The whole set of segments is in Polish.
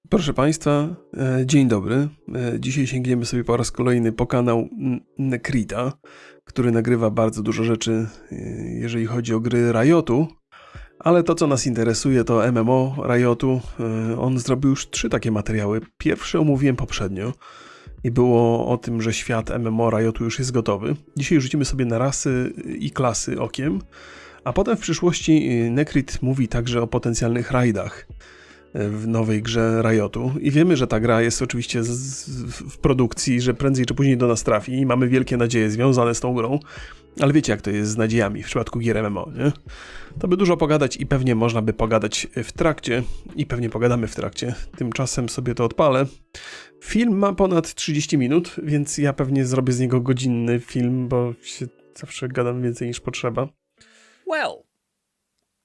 Proszę Państwa, dzień dobry. Dzisiaj sięgniemy sobie po raz kolejny po kanał Nekrita, który nagrywa bardzo dużo rzeczy, jeżeli chodzi o gry RIOTu, ale to, co nas interesuje, to MMO RIOTu. On zrobił już 3 takie materiały. Pierwszy omówiłem poprzednio i było o tym, że świat MMO RIOTu już jest gotowy. Dzisiaj rzucimy sobie na rasy i klasy okiem, a potem w przyszłości Nekrit mówi także o potencjalnych rajdach w nowej grze RIOTu i wiemy, że ta gra jest oczywiście w produkcji, że prędzej czy później do nas trafi i mamy wielkie nadzieje związane z tą grą, ale wiecie, jak to jest z nadziejami w przypadku gier MMO, nie? To by dużo pogadać i pewnie można by pogadać w trakcie i pewnie pogadamy w trakcie. Tymczasem sobie to odpalę. Film ma ponad 30 minut, więc ja pewnie zrobię z niego godzinny film, bo się zawsze gadam więcej niż potrzeba. Well,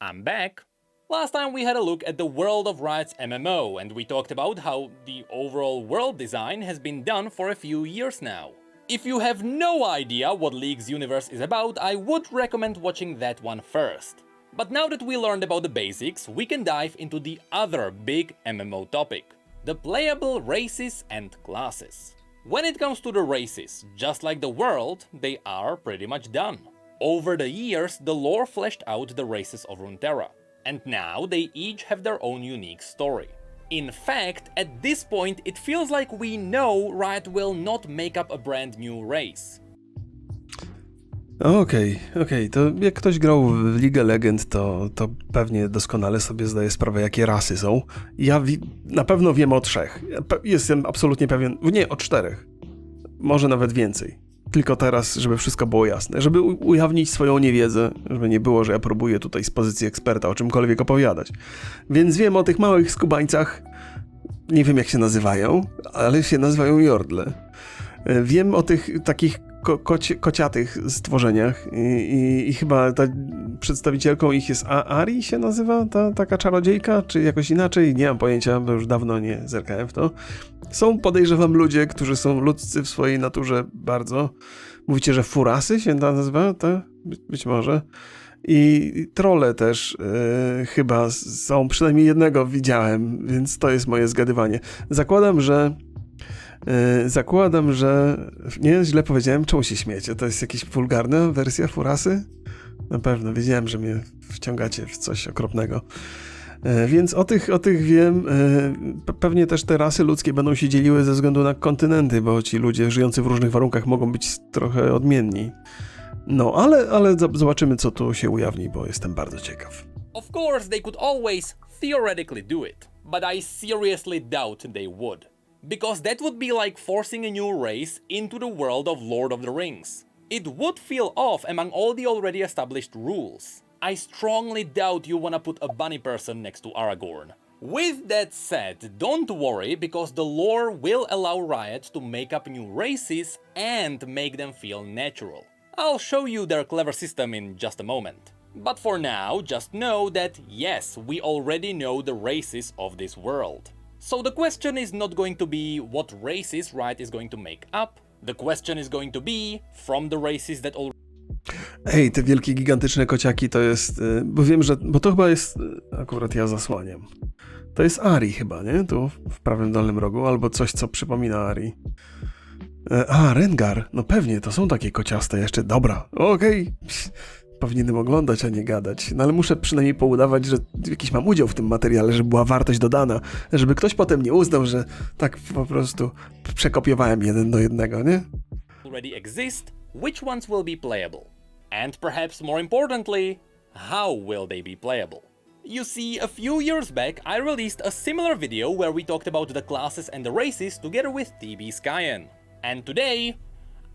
I'm back. Last time we had a look at the World of Riot's MMO, and we talked about how the overall world design has been done for a few years now. If you have no idea what League's universe is about, I would recommend watching that one first. But now that we learned about the basics, we can dive into the other big MMO topic, the playable races and classes. When it comes to the races, just like the world, they are pretty much done. Over the years, the lore fleshed out the races of Runeterra, and now they each have their own unique story. In fact, at this point it feels like we know Riot will not make up a brand new race. Okej, to jak ktoś grał w League Legend, to pewnie doskonale sobie zdaje sprawę, jakie rasy są. Ja na pewno wiem o 3. Jestem absolutnie pewien, nie, o 4. Może nawet więcej. Tylko teraz, żeby wszystko było jasne, żeby ujawnić swoją niewiedzę, żeby nie było, że ja próbuję tutaj z pozycji eksperta o czymkolwiek opowiadać. Więc wiem o tych małych skubańcach, nie wiem jak się nazywają, ale się nazywają Yordle. Wiem o tych takich kociatych stworzeniach i chyba ta przedstawicielką ich jest Ari się nazywa, ta taka czarodziejka, czy jakoś inaczej, nie mam pojęcia, bo już dawno nie zerkałem w to. Są, podejrzewam, ludzie, którzy są ludzcy w swojej naturze bardzo. Mówicie, że furasy się nazywa? To być może. I trolle też chyba są, przynajmniej jednego widziałem, więc to jest moje zgadywanie. Zakładam, że nie, źle powiedziałem, czemu się śmiecie? To jest jakaś wulgarna wersja furasy? Na pewno, wiedziałem, że mnie wciągacie w coś okropnego. Więc o tych wiem, pewnie też te rasy ludzkie będą się dzieliły ze względu na kontynenty, bo ci ludzie żyjący w różnych warunkach mogą być trochę odmienni. No, ale zobaczymy, co tu się ujawni, bo jestem bardzo ciekaw. Of course, they could always theoretically do it, but I seriously doubt they would. Because that would be like forcing a new race into the world of Lord of the Rings. It would feel off among all the already established rules. I strongly doubt you wanna put a bunny person next to Aragorn. With that said, don't worry, because the lore will allow Riot to make up new races and make them feel natural. I'll show you their clever system in just a moment. But for now, just know that yes, we already know the races of this world. So the question is not going to be what races Riot is going to make up. The question is going to be from the races that already... Ej, te wielkie, gigantyczne kociaki to jest... Bo wiem, że... Bo to chyba jest... Akurat ja zasłaniam. To jest Ari chyba, nie? Tu w prawym dolnym rogu, albo coś, co przypomina Ari. Rengar. No pewnie, to są takie kociaste jeszcze. Dobra, okej. Powinienem oglądać, a nie gadać. No ale muszę przynajmniej poudawać, że jakiś mam udział w tym materiale, żeby była wartość dodana. Żeby ktoś potem nie uznał, że tak po prostu przekopiowałem 1 do 1, nie? already exist, which ones will be playable? And perhaps more importantly, how will they be playable? You see, a few years back I released a similar video where we talked about the classes and the races together with TB Skyen. And today,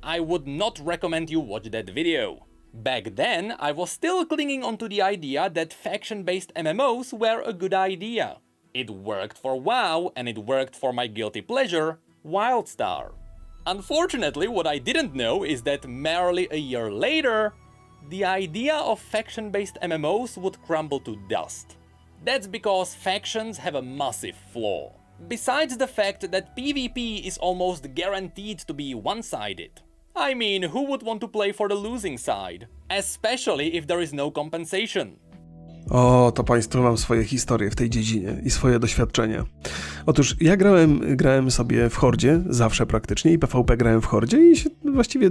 I would not recommend you watch that video. Back then, I was still clinging onto the idea that faction-based MMOs were a good idea. It worked for WoW, and it worked for my guilty pleasure, WildStar. Unfortunately, what I didn't know is that merely a year later, the idea of faction-based MMOs would crumble to dust. That's because factions have a massive flaw. Besides the fact that PvP is almost guaranteed to be one-sided. I mean, who would want to play for the losing side? Especially if there is no compensation. O, to państwo mam swoje historie w tej dziedzinie i swoje doświadczenia. Otóż ja grałem sobie w Hordzie, zawsze praktycznie, i PvP grałem w Hordzie i się właściwie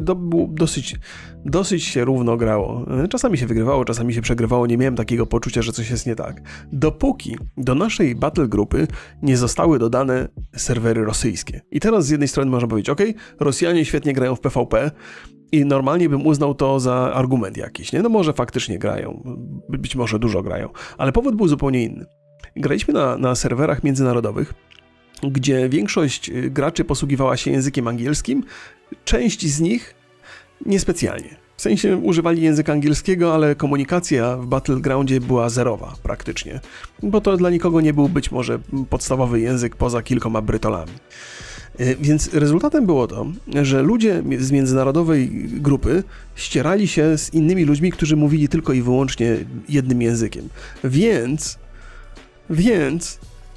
dosyć się równo grało. Czasami się wygrywało, czasami się przegrywało, nie miałem takiego poczucia, że coś jest nie tak. Dopóki do naszej battle grupy nie zostały dodane serwery rosyjskie. I teraz z jednej strony można powiedzieć, ok, Rosjanie świetnie grają w PvP, i normalnie bym uznał to za argument jakiś, nie? No może faktycznie grają, być może dużo grają, ale powód był zupełnie inny. Graliśmy na serwerach międzynarodowych, gdzie większość graczy posługiwała się językiem angielskim, część z nich niespecjalnie. W sensie używali języka angielskiego, ale komunikacja w Battlegroundzie była zerowa praktycznie, bo to dla nikogo nie był być może podstawowy język poza kilkoma brytolami. Więc rezultatem było to, że ludzie z międzynarodowej grupy ścierali się z innymi ludźmi, którzy mówili tylko i wyłącznie jednym językiem. Więc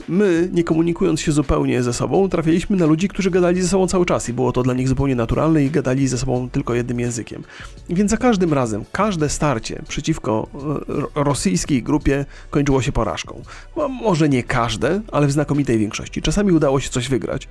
my, nie komunikując się zupełnie ze sobą, trafialiśmy na ludzi, którzy gadali ze sobą cały czas i było to dla nich zupełnie naturalne i gadali ze sobą tylko jednym językiem. Więc za każdym razem, każde starcie przeciwko rosyjskiej grupie kończyło się porażką. Może nie każde, ale w znakomitej większości. Czasami udało się coś wygrać,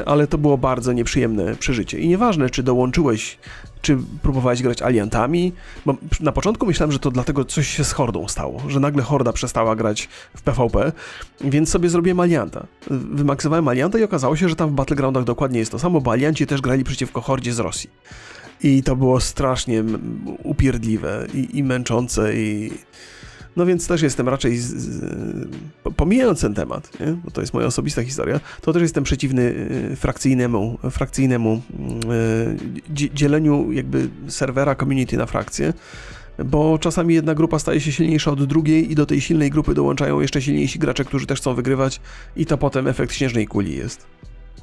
ale to było bardzo nieprzyjemne przeżycie. I nieważne, czy dołączyłeś, czy próbowałeś grać aliantami, bo na początku myślałem, że to dlatego coś się z Hordą stało, że nagle Horda przestała grać w PvP, więc sobie zrobiłem alianta. Wymaksowałem alianta i okazało się, że tam w Battlegroundach dokładnie jest to samo, bo alianci też grali przeciwko Hordzie z Rosji. I to było strasznie upierdliwe i męczące i... No więc też jestem raczej, pomijając ten temat, nie? Bo to jest moja osobista historia, to też jestem przeciwny frakcyjnemu dzieleniu jakby serwera community na frakcje, bo czasami jedna grupa staje się silniejsza od drugiej i do tej silnej grupy dołączają jeszcze silniejsi gracze, którzy też chcą wygrywać i to potem efekt śnieżnej kuli jest.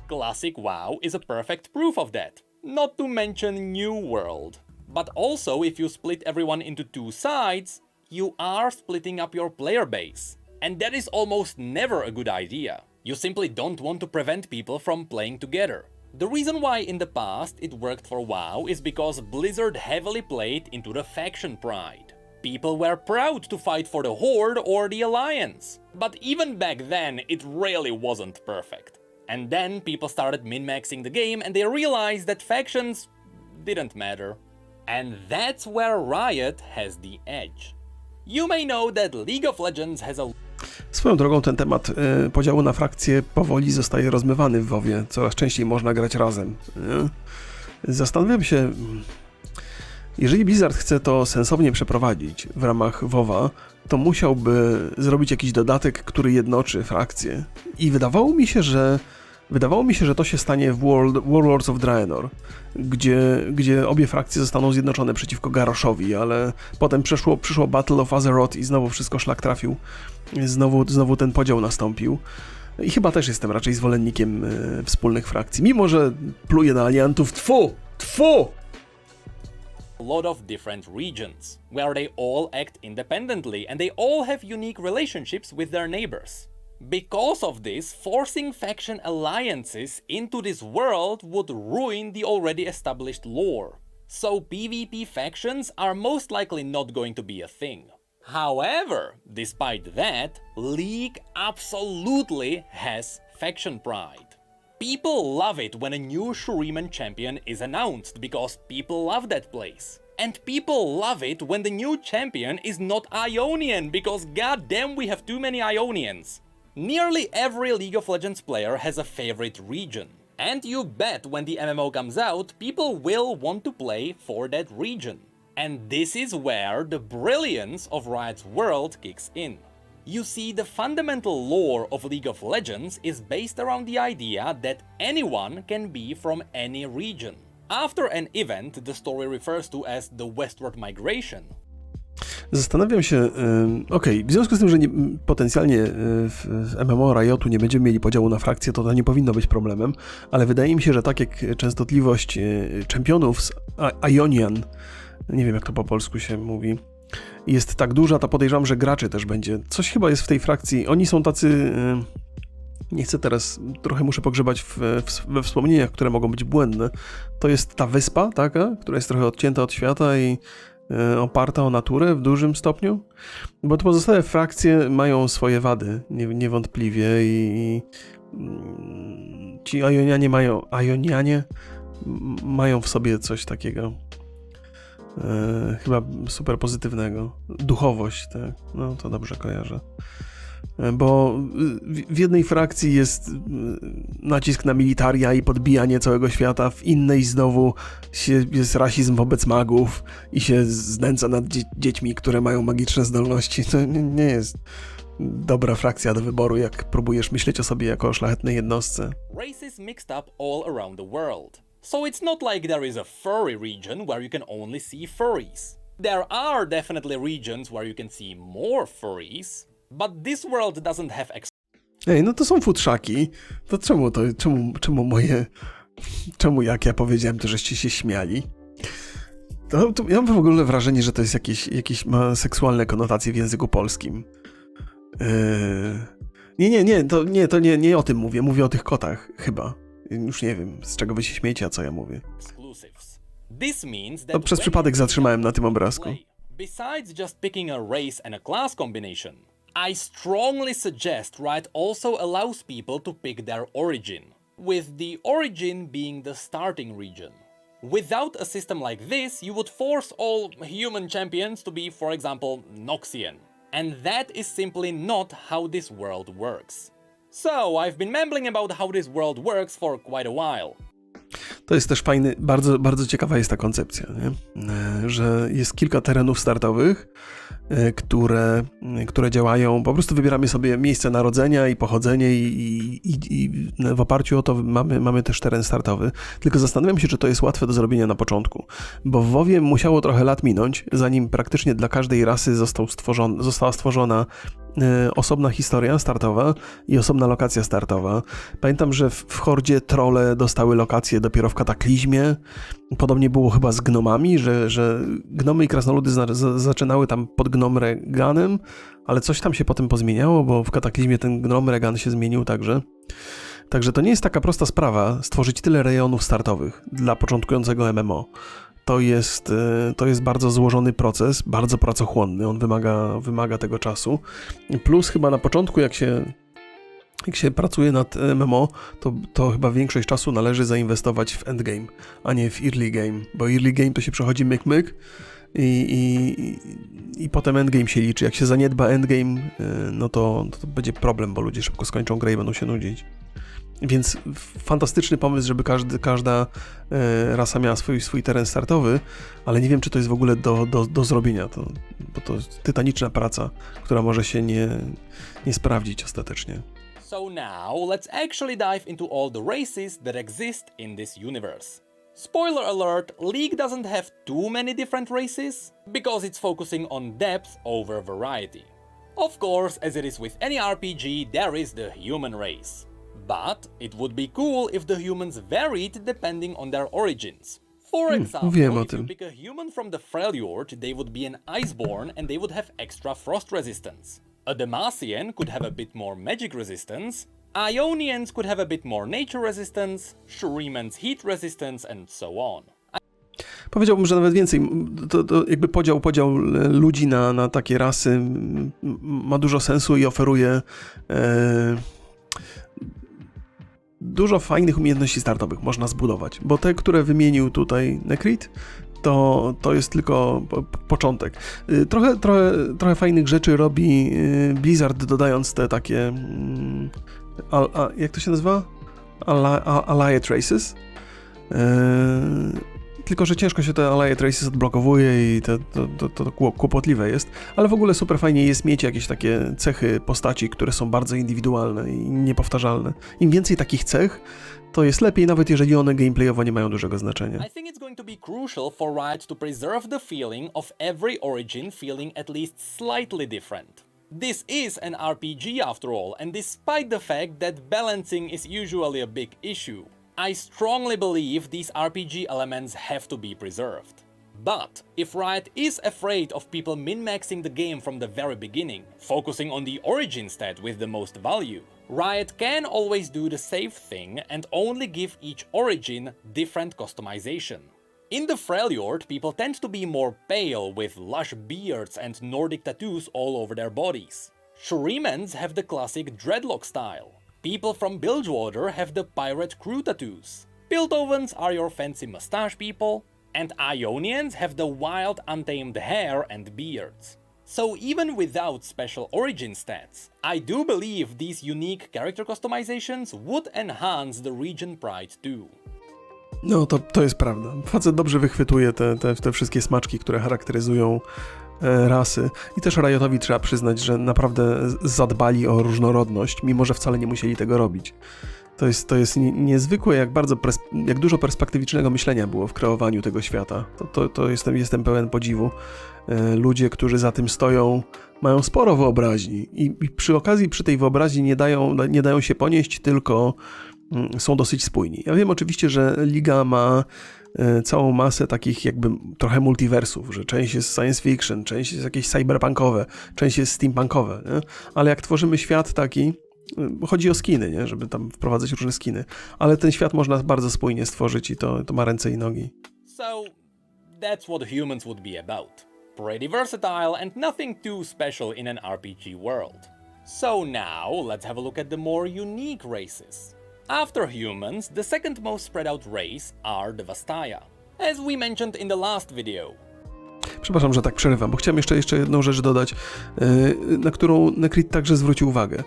Classic WoW is a perfect proof of that. Not to mention New World. But also if you split everyone into two sides, you are splitting up your player base. And that is almost never a good idea. You simply don't want to prevent people from playing together. The reason why in the past it worked for WoW is because Blizzard heavily played into the faction pride. People were proud to fight for the Horde or the Alliance. But even back then, it really wasn't perfect. And then people started min-maxing the game and they realized that factions didn't matter. And that's where Riot has the edge. You may know that League of Legends has a... Swoją drogą ten temat podziału na frakcje powoli zostaje rozmywany w WoWie. Coraz częściej można grać razem. Zastanawiam się, jeżeli Blizzard chce to sensownie przeprowadzić w ramach WoWa, to musiałby zrobić jakiś dodatek, który jednoczy frakcje. I wydawało mi się, że to się stanie w Warlords of Draenor, gdzie obie frakcje zostaną zjednoczone przeciwko Garroszowi, ale potem przyszło Battle of Azeroth i znowu wszystko szlak trafił. Znowu ten podział nastąpił. I chyba też jestem raczej zwolennikiem wspólnych frakcji, mimo że pluję na aliantów. Tfu! lot of different regions, where they all act independently and they all have unique relationships with their neighbors. Because of this, forcing faction alliances into this world would ruin the already established lore. So PvP factions are most likely not going to be a thing. However, despite that, League absolutely has faction pride. People love it when a new Shuriman champion is announced because people love that place. And people love it when the new champion is not Ionian because goddamn we have too many Ionians. Nearly every League of Legends player has a favorite region. And you bet when the MMO comes out, people will want to play for that region. And this is where the brilliance of Riot's world kicks in. You see, the fundamental lore of League of Legends is based around the idea that anyone can be from any region. After an event, the story refers to as the Westward Migration. Zastanawiam się, w związku z tym, że potencjalnie w MMO RIOTu nie będziemy mieli podziału na frakcje, to nie powinno być problemem, ale wydaje mi się, że tak jak częstotliwość czempionów z Ionian, nie wiem jak to po polsku się mówi, jest tak duża, to podejrzewam, że graczy też będzie. Coś chyba jest w tej frakcji, oni są tacy... Nie chcę teraz, trochę muszę pogrzebać we wspomnieniach, które mogą być błędne. To jest ta wyspa taka, która jest trochę odcięta od świata i oparta o naturę w dużym stopniu, bo te pozostałe frakcje mają swoje wady, niewątpliwie i ci Ionianie mają w sobie coś takiego chyba super pozytywnego. Duchowość, tak? No to dobrze kojarzę. Bo w jednej frakcji jest nacisk na militaria i podbijanie całego świata, w innej znowu jest rasizm wobec magów i się znęca nad dziećmi, które mają magiczne zdolności. To nie jest dobra frakcja do wyboru, jak próbujesz myśleć o sobie jako o szlachetnej jednostce. Races mixed up all around the world. So it's not like there is a furry region where you can only see furries. There are definitely regions where you can see more furries, but this world doesn't have Ej, no to są futrzaki. To czemu jak ja powiedziałem, to żeście się śmiali? To ja mam w ogóle wrażenie, że to jest jakieś ma seksualne konotacje w języku polskim. Nie o tym mówię. Mówię o tych kotach, chyba. Już nie wiem, z czego wy się śmiejecie, a co ja mówię. To przez przypadek zatrzymałem na tym obrazku. Besides just picking a race and a class combination, I strongly suggest Riot also allows people to pick their origin, with the origin being the starting region. Without a system like this, you would force all human champions to be, for example, Noxian. And that is simply not how this world works. So, I've been mumbling about how this world works for quite a while. To jest też fajny, bardzo, bardzo ciekawa jest ta koncepcja, nie? Że jest kilka terenów startowych, które działają, po prostu wybieramy sobie miejsce narodzenia i pochodzenie i w oparciu o to mamy też teren startowy. Tylko zastanawiam się, czy to jest łatwe do zrobienia na początku, bo w WoWie musiało trochę lat minąć, zanim praktycznie dla każdej rasy została stworzona osobna historia startowa i osobna lokacja startowa. Pamiętam, że w Hordzie trolle dostały lokację dopiero w Kataklizmie. Podobnie było chyba z gnomami, że gnomy i krasnoludy zaczynały tam pod Gnomreganem, ale coś tam się potem pozmieniało, bo w Kataklizmie ten Gnomregan się zmienił także. Także to nie jest taka prosta sprawa stworzyć tyle rejonów startowych dla początkującego MMO. To jest bardzo złożony proces, bardzo pracochłonny, on wymaga tego czasu. Plus chyba na początku, jak się pracuje nad MMO, to chyba większość czasu należy zainwestować w endgame, a nie w early game, bo early game to się przechodzi myk i potem endgame się liczy. Jak się zaniedba endgame, no to będzie problem, bo ludzie szybko skończą grę i będą się nudzić. Więc fantastyczny pomysł, żeby każda rasa miała swój teren startowy, ale nie wiem, czy to jest w ogóle do zrobienia, bo to jest tytaniczna praca, która może się nie sprawdzić ostatecznie. So now, let's actually dive into all the races that exist in this universe. Spoiler alert, League doesn't have too many different races, because it's focusing on depth over variety. Of course, as it is with any RPG, there is the human race. But it would be cool if the humans varied depending on their origins. For example, if you pick a human from the Freljord, they would be an Iceborn and they would have extra frost resistance. A Demacian could have a bit more magic resistance, Ionians could have a bit more nature resistance, Shuriman's heat resistance, and so on. Powiedziałbym, że nawet więcej. To jakby podział ludzi na takie rasy ma dużo sensu i oferuje dużo fajnych umiejętności startowych można zbudować, bo te, które wymienił tutaj Nekrit, to jest tylko początek. Trochę fajnych rzeczy robi Blizzard, dodając te takie jak to się nazywa? Allied Races. Tylko że ciężko się te Allied Races odblokowuje i to kłopotliwe jest, ale w ogóle super fajnie jest mieć jakieś takie cechy postaci, które są bardzo indywidualne i niepowtarzalne. Im więcej takich cech, to jest lepiej, nawet jeżeli one gameplayowo nie mają dużego znaczenia. I think it's going to be crucial for Riot to preserve the feeling of every origin feeling at least slightly different. This is an RPG after all, and despite the fact that balancing is usually a big issue, I strongly believe these RPG elements have to be preserved. But if Riot is afraid of people min-maxing the game from the very beginning, focusing on the origin stat with the most value, Riot can always do the safe thing and only give each origin different customization. In the Freljord, people tend to be more pale with lush beards and Nordic tattoos all over their bodies. Shuremans have the classic dreadlock style. People from Bilgewater have the pirate crew tattoos. Piltovans are your fancy mustache people, and Ionians have the wild untamed hair and beards. So even without special origin stats, I do believe these unique character customizations would enhance the region pride too. No, to jest prawda. Facet dobrze wychwytuje te wszystkie smaczki, które charakteryzują rasy. I też Riotowi trzeba przyznać, że naprawdę zadbali o różnorodność, mimo że wcale nie musieli tego robić. To jest niezwykłe, jak dużo perspektywicznego myślenia było w kreowaniu tego świata. Jestem pełen podziwu. Ludzie, którzy za tym stoją, mają sporo wyobraźni i przy okazji, przy tej wyobraźni nie dają się ponieść, tylko są dosyć spójni. Ja wiem oczywiście, że Liga ma całą masę takich jakby trochę multiversów, że część jest science fiction, część jest jakieś cyberpunkowe, część jest steampunkowe, nie? Ale jak tworzymy świat taki, chodzi o skiny, nie? Żeby tam wprowadzać różne skiny, ale ten świat można bardzo spójnie stworzyć i to ma ręce i nogi. So, that's what humans would be about. Pretty versatile and nothing too special in an RPG world. So now, let's have a look at the more unique races. After humans, the second most spread out race are the Vastaya, as we mentioned in the last video. Przepraszam, że tak przerywam, bo chciałem jeszcze jedną rzecz dodać, na którą Nekrit także zwrócił uwagę,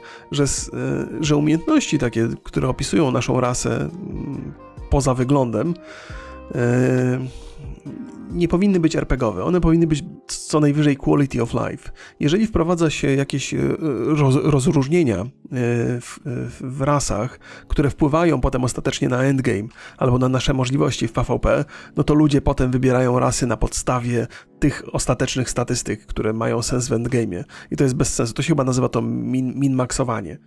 że umiejętności takie, które opisują naszą rasę poza wyglądem, nie powinny być RPGowe, one powinny być co najwyżej quality of life. Jeżeli wprowadza się jakieś rozróżnienia w rasach, które wpływają potem ostatecznie na endgame albo na nasze możliwości w PvP, no to ludzie potem wybierają rasy na podstawie tych ostatecznych statystyk, które mają sens w endgame'ie. I to jest bez sensu. To się chyba nazywa to min-maxowanie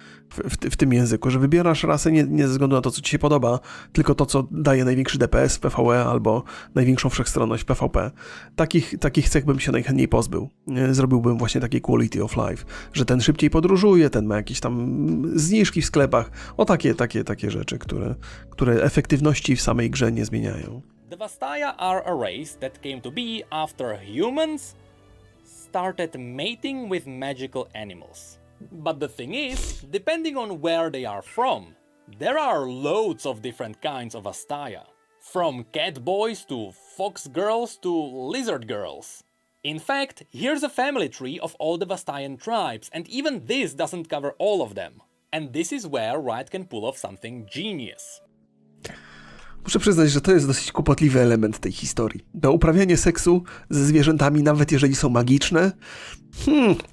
w tym języku, że wybierasz rasę nie ze względu na to, co ci się podoba, tylko to, co daje największy DPS w PvE albo największą wszechstronność w PvP. Takich cech bym się najchętniej pozbył. Zrobiłbym właśnie takie quality of life, że ten szybciej podróżuje, ten ma jakieś tam zniżki w sklepach. O takie rzeczy, które efektywności w samej grze nie zmieniają. The Vastaya are a race that came to be after humans started mating with magical animals. But the thing is, depending on where they are from, there are loads of different kinds of Vastaya. From cat boys to fox girls to lizard girls. In fact, here's a family tree of all the Vastayan tribes, and even this doesn't cover all of them. And this is where Riot can pull off something genius. Muszę przyznać, że to jest dosyć kłopotliwy element tej historii. To uprawianie seksu ze zwierzętami, nawet jeżeli są magiczne,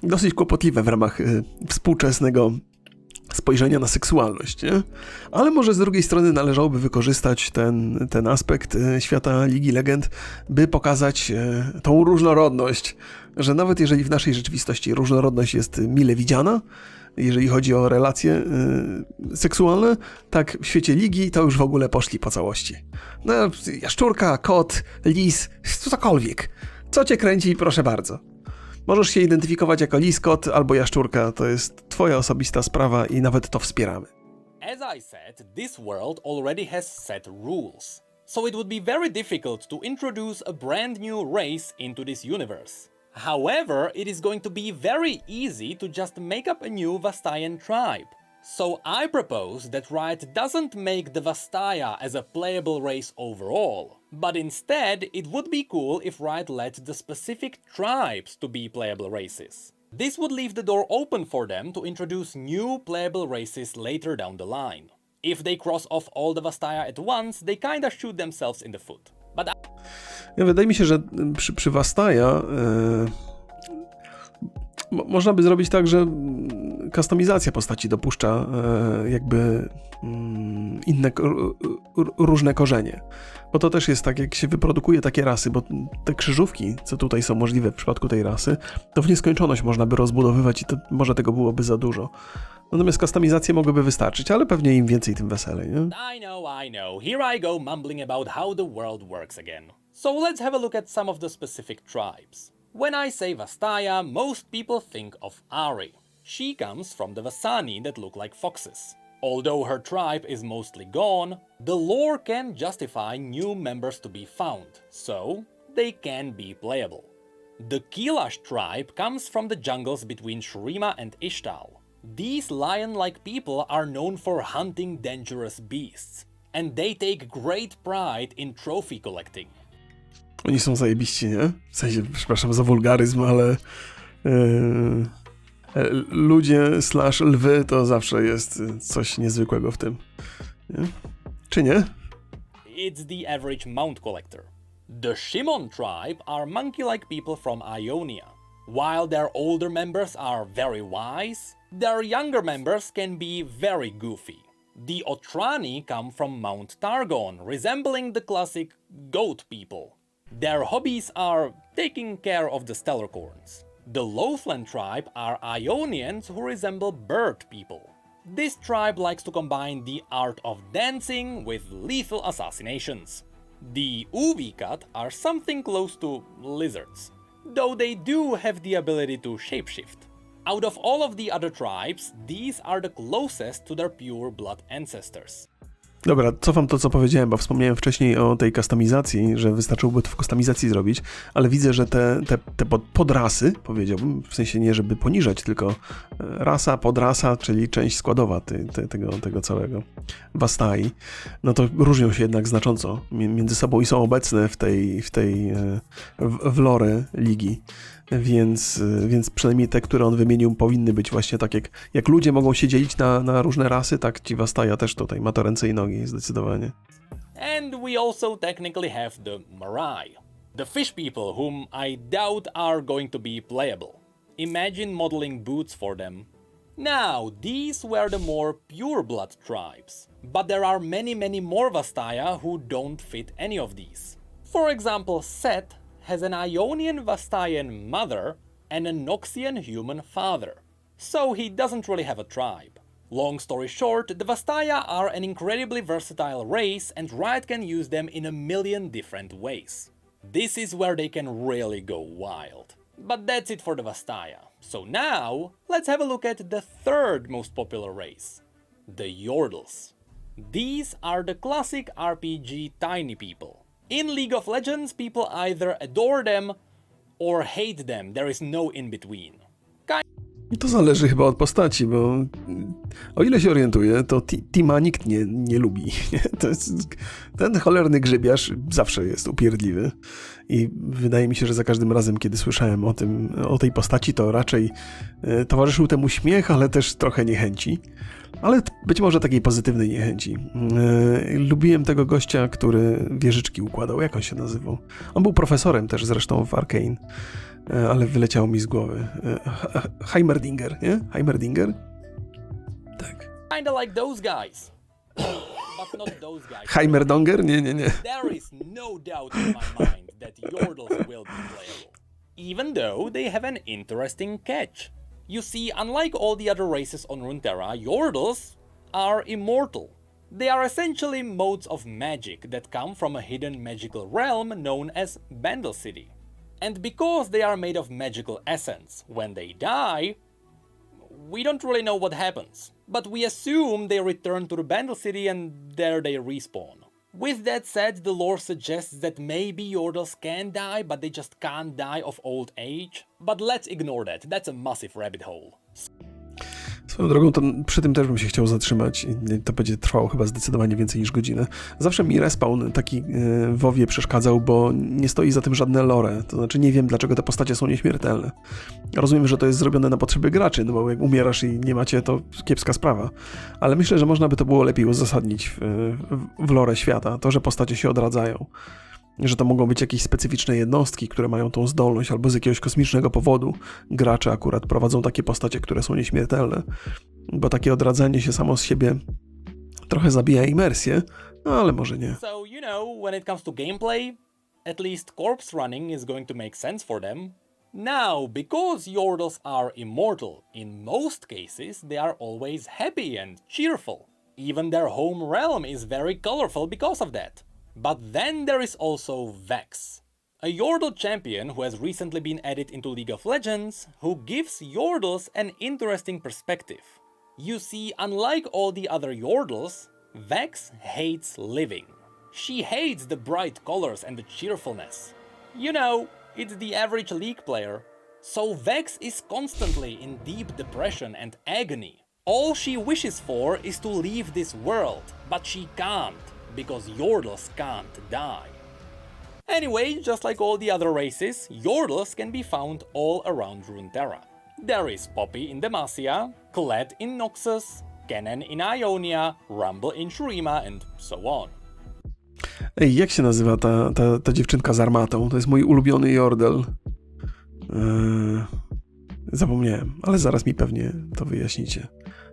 dosyć kłopotliwe w ramach współczesnego spojrzenia na seksualność, nie? Ale może z drugiej strony należałoby wykorzystać ten aspekt świata Ligi Legend, by pokazać tą różnorodność, że nawet jeżeli w naszej rzeczywistości różnorodność jest mile widziana, jeżeli chodzi o relacje seksualne, tak w świecie Ligi to już w ogóle poszli po całości. No, jaszczurka, kot, lis, cokolwiek. Co cię kręci, proszę bardzo. Możesz się identyfikować jako lis, kot albo jaszczurka, to jest twoja osobista sprawa i nawet to wspieramy. As I said, this world already has set rules. So it would be very difficult to introduce a brand new race into this universe. However, it is going to be very easy to just make up a new Vastayan tribe. So I propose that Riot doesn't make the Vastaya as a playable race overall, but instead it would be cool if Riot let the specific tribes to be playable races. This would leave the door open for them to introduce new playable races later down the line. If they cross off all the Vastaya at once, they kinda shoot themselves in the foot. But wydaje mi się, że przy Vastaya można by zrobić tak, że kustomizacja postaci dopuszcza jakby inne, różne korzenie. Bo to też jest tak, jak się wyprodukuje takie rasy, bo te krzyżówki, co tutaj są możliwe w przypadku tej rasy, to w nieskończoność można by rozbudowywać i to może tego byłoby za dużo. Natomiast kustomizacje mogłyby wystarczyć, ale pewnie im więcej, tym weselej, nie? I know. Here I go mumbling about how the world works again. So let's have a look at some of the specific tribes. When I say Vastaya, most people think of Ari. She comes from the Vasani that look like foxes. Although her tribe is mostly gone, the lore can justify new members to be found, so they can be playable. The Kilash tribe comes from the jungles between Shurima and Ishtal. These lion-like people are known for hunting dangerous beasts, and they take great pride in trophy collecting. Oni są zajebiści, nie? W sensie, przepraszam za wulgaryzm, ale ludzie / lwy to zawsze jest coś niezwykłego w tym. Nie? Czy nie? It's the average mount collector. The Shimon tribe are monkey-like people from Ionia. While their older members are very wise, their younger members can be very goofy. The Otrani come from Mount Targon, resembling the classic goat people. Their hobbies are taking care of the Stellarcorns. The Lothland tribe are Ionians who resemble bird people. This tribe likes to combine the art of dancing with lethal assassinations. The Uvikat are something close to lizards, though they do have the ability to shapeshift. Out of all of the other tribes, these are the closest to their pure blood ancestors. Dobra, cofam to, co powiedziałem, bo wspomniałem wcześniej o tej kustomizacji, że wystarczyłoby to w kustomizacji zrobić, ale widzę, że te podrasy, powiedziałbym, w sensie nie żeby poniżać, tylko rasa, podrasa, czyli część składowa tego całego Vastai, no to różnią się jednak znacząco między sobą i są obecne w lore ligi. Więc przynajmniej te, które on wymienił, powinny być właśnie tak, jak ludzie mogą się dzielić na różne rasy, tak ci Vastaja też tutaj ma to ręce i nogi, zdecydowanie. And we also technically have the Marai, the fish people whom I doubt are going to be playable. Imagine modeling boots for them. Now, these were the more pure blood tribes, but there are many more Vastaya who don't fit any of these. For example, Set has an Ionian Vastayan mother and a Noxian human father, so he doesn't really have a tribe. Long story short, the Vastaya are an incredibly versatile race and Riot can use them in a million different ways. This is where they can really go wild. But that's it for the Vastaya. So now, let's have a look at the third most popular race, the Yordles. These are the classic RPG tiny people. In League of Legends, people either adore them or hate them, there is no in between. I to zależy chyba od postaci, bo o ile się orientuję, to Tima nikt nie lubi. Ten cholerny grzybiarz zawsze jest upierdliwy i wydaje mi się, że za każdym razem, kiedy słyszałem o tej postaci, to raczej towarzyszył temu śmiech, ale też trochę niechęci. Ale być może takiej pozytywnej niechęci. Lubiłem tego gościa, który wieżyczki układał. Jak on się nazywał? On był profesorem też zresztą w Arcane, ale wyleciało mi z głowy. Heimerdinger, nie? Heimerdinger? Tak. Kinda like those guys. But not those guys. Heimerdonger? Nie. There is no doubt in my mind that Yordles will be playable. Even though they have an interesting catch. You see, unlike all the other races on Runeterra, Yordles are immortal. They are essentially modes of magic that come from a hidden magical realm known as Bandle City. And because they are made of magical essence, when they die, we don't really know what happens. But we assume they return to the Bandle City and there they respawn. With that said, the lore suggests that maybe Yordles can die, but they just can't die of old age. But let's ignore that, that's a massive rabbit hole. Swoją drogą, to przy tym też bym się chciał zatrzymać. To będzie trwało chyba zdecydowanie więcej niż godzinę. Zawsze mi respawn taki w WoWie przeszkadzał, bo nie stoi za tym żadne lore. To znaczy nie wiem, dlaczego te postacie są nieśmiertelne. Rozumiem, że to jest zrobione na potrzeby graczy, no bo jak umierasz i nie macie, to kiepska sprawa. Ale myślę, że można by to było lepiej uzasadnić w lore świata. To, że postacie się odradzają. Że to mogą być jakieś specyficzne jednostki, które mają tą zdolność, albo z jakiegoś kosmicznego powodu gracze akurat prowadzą takie postacie, które są nieśmiertelne, bo takie odradzanie się samo z siebie trochę zabija imersję, no ale może nie. So, you know, when it comes to gameplay, at least corpse running is going to make sense for them. Now, because Yordles are immortal, in most cases they are always happy and cheerful. Even their home realm is very colorful because of that. But then there is also Vex, a Yordle champion who has recently been added into League of Legends, who gives Yordles an interesting perspective. You see, unlike all the other Yordles, Vex hates living. She hates the bright colors and the cheerfulness. You know, it's the average League player. So Vex is constantly in deep depression and agony. All she wishes for is to leave this world, but she can't, because Yordles can't die. Anyway, just like all the other races, Yordles can be found all around Runeterra. There is Poppy in Demacia, Kled in Noxus, Kennen in Ionia, Rumble in Shurima, and so on. Ej, jak się nazywa ta dziewczynka z armatą? To jest mój ulubiony Yordle. Zapomniałem, ale zaraz mi pewnie to wyjaśnicie.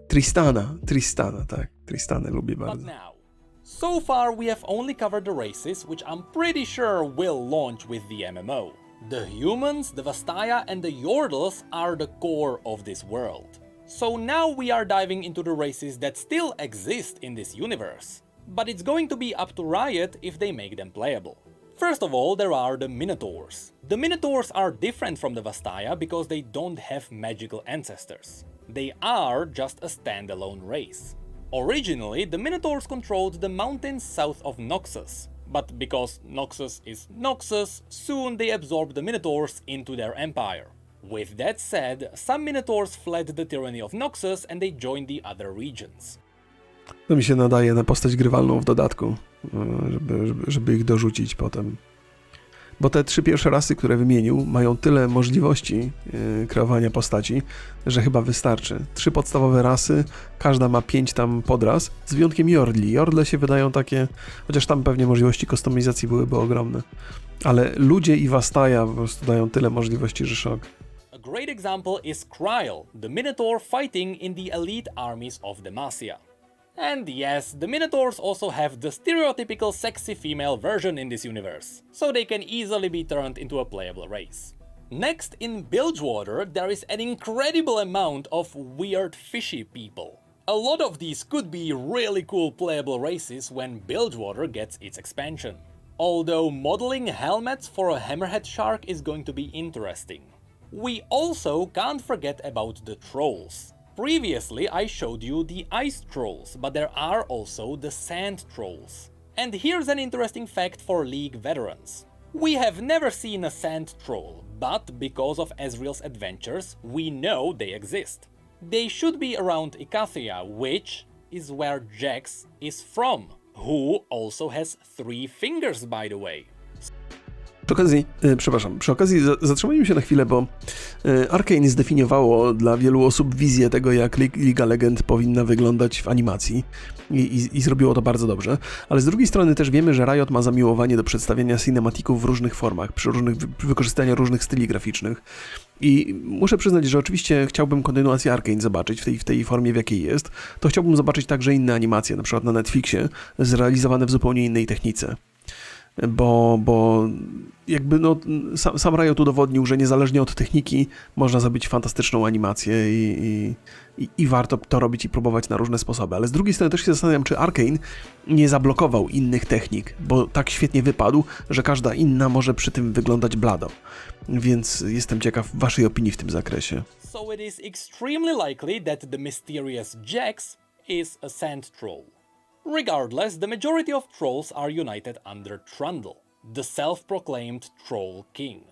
Tristana, tak. Tristanę lubię bardzo. But now, so far we have only covered the races which I'm pretty sure will launch with the MMO. The humans, the Vastaya and the Yordles are the core of this world. So now we are diving into the races that still exist in this universe. But it's going to be up to Riot if they make them playable. First of all, there are the Minotaurs. The Minotaurs are different from the Vastaya because they don't have magical ancestors. They are just a standalone race. Originally, the Minotaurs controlled the mountains south of Noxus, but because Noxus is Noxus, soon they absorbed the Minotaurs into their empire. With that said, some Minotaurs fled the tyranny of Noxus and they joined the other regions. To mi się nadaje na postać grywalną w dodatku, żeby ich dorzucić potem. Bo te 3 pierwsze rasy, które wymienił, mają tyle możliwości kreowania postaci, że chyba wystarczy. 3 podstawowe rasy, każda ma 5 tam podras, z wyjątkiem Yordli. Yordle się wydają takie, chociaż tam pewnie możliwości kustomizacji byłyby ogromne. Ale ludzie i Vastaya po prostu dają tyle możliwości, że szok. A great example is Kryl, the Minotaur fighting in the elite armies of Demacia. And yes, the Minotaurs also have the stereotypical sexy female version in this universe, so they can easily be turned into a playable race. Next, in Bilgewater, there is an incredible amount of weird fishy people. A lot of these could be really cool playable races when Bilgewater gets its expansion. Although modeling helmets for a hammerhead shark is going to be interesting. We also can't forget about the trolls. Previously I showed you the ice trolls, but there are also the sand trolls. And here's an interesting fact for League veterans. We have never seen a sand troll, but because of Ezreal's adventures, we know they exist. They should be around Icathia, which is where Jax is from, who also has 3 fingers, by the way. Przy okazji zatrzymajmy się na chwilę, bo Arcane zdefiniowało dla wielu osób wizję tego, jak Liga Legend powinna wyglądać w animacji i zrobiło to bardzo dobrze, ale z drugiej strony też wiemy, że Riot ma zamiłowanie do przedstawiania cinematików w różnych formach, przy wykorzystaniu różnych styli graficznych i muszę przyznać, że oczywiście chciałbym kontynuację Arcane zobaczyć w tej formie, w jakiej jest, to chciałbym zobaczyć także inne animacje, na przykład na Netflixie, zrealizowane w zupełnie innej technice. Bo jakby no, sam Riot udowodnił, że niezależnie od techniki można zrobić fantastyczną animację i warto to robić i próbować na różne sposoby. Ale z drugiej strony też się zastanawiam, czy Arcane nie zablokował innych technik, bo tak świetnie wypadł, że każda inna może przy tym wyglądać blado. Więc jestem ciekaw waszej opinii w tym zakresie. So it is extremely likely that the mysterious Jax is a sand troll. Regardless, the majority of trolls are united under Trundle, the self-proclaimed Troll King,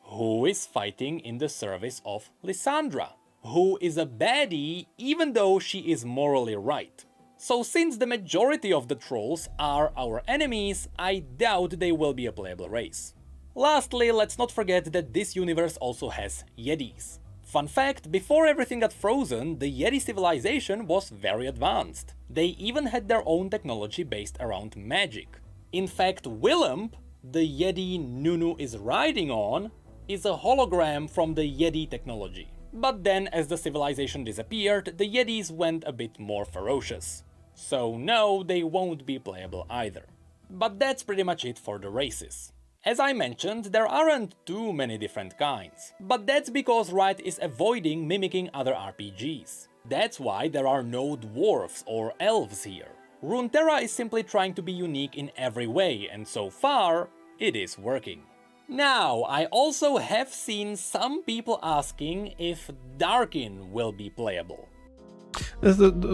who is fighting in the service of Lysandra, who is a baddie even though she is morally right. So since the majority of the trolls are our enemies, I doubt they will be a playable race. Lastly, let's not forget that this universe also has Yetis. Fun fact, before everything got frozen, the Yeti civilization was very advanced. They even had their own technology based around magic. In fact, Willump, the Yeti Nunu is riding on, is a hologram from the Yeti technology. But then, as the civilization disappeared, the Yetis went a bit more ferocious. So no, they won't be playable either. But that's pretty much it for the races. As I mentioned, there aren't too many different kinds, but that's because Riot is avoiding mimicking other RPGs. That's why there are no dwarves or elves here. Runeterra is simply trying to be unique in every way, and so far, it is working. Now, I also have seen some people asking if Darkin will be playable.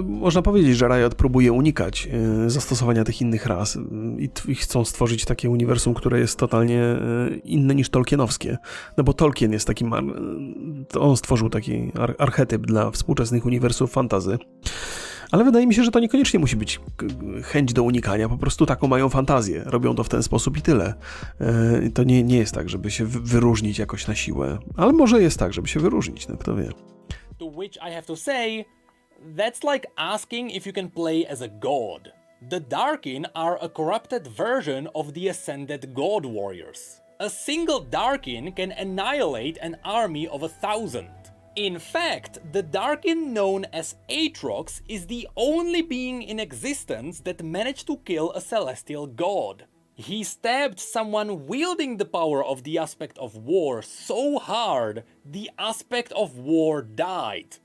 Można powiedzieć, że Riot próbuje unikać zastosowania tych innych ras i chcą stworzyć takie uniwersum, które jest totalnie inne niż tolkienowskie. No bo Tolkien jest takim... On stworzył taki archetyp dla współczesnych uniwersów fantasy. Ale wydaje mi się, że to niekoniecznie musi być chęć do unikania, po prostu taką mają fantazję. Robią to w ten sposób i tyle. To nie jest tak, żeby się wyróżnić jakoś na siłę. Ale może jest tak, żeby się wyróżnić, no kto wie. To which I have to say, that's like asking if you can play as a god. The Darkin are a corrupted version of the Ascended God Warriors. A single Darkin can annihilate an army of 1,000. In fact, the Darkin known as Aatrox is the only being in existence that managed to kill a celestial god. He stabbed someone wielding the power of the aspect of war so hard, the aspect of war died.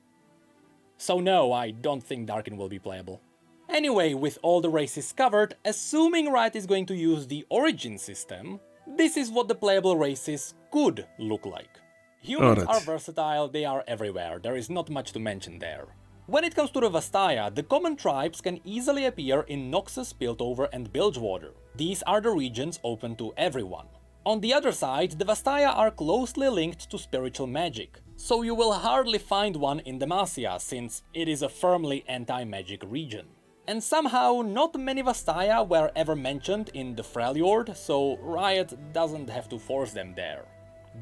So no, I don't think Darkin will be playable. Anyway, with all the races covered, assuming Riot is going to use the origin system, this is what the playable races could look like. Humans are versatile, they are everywhere, there is not much to mention there. When it comes to the Vastaya, the common tribes can easily appear in Noxus, Piltover and Bilgewater. These are the regions open to everyone. On the other side, the Vastaya are closely linked to spiritual magic, so you will hardly find one in Demacia, since it is a firmly anti-magic region. And somehow, not many Vastaya were ever mentioned in the Freljord, so Riot doesn't have to force them there.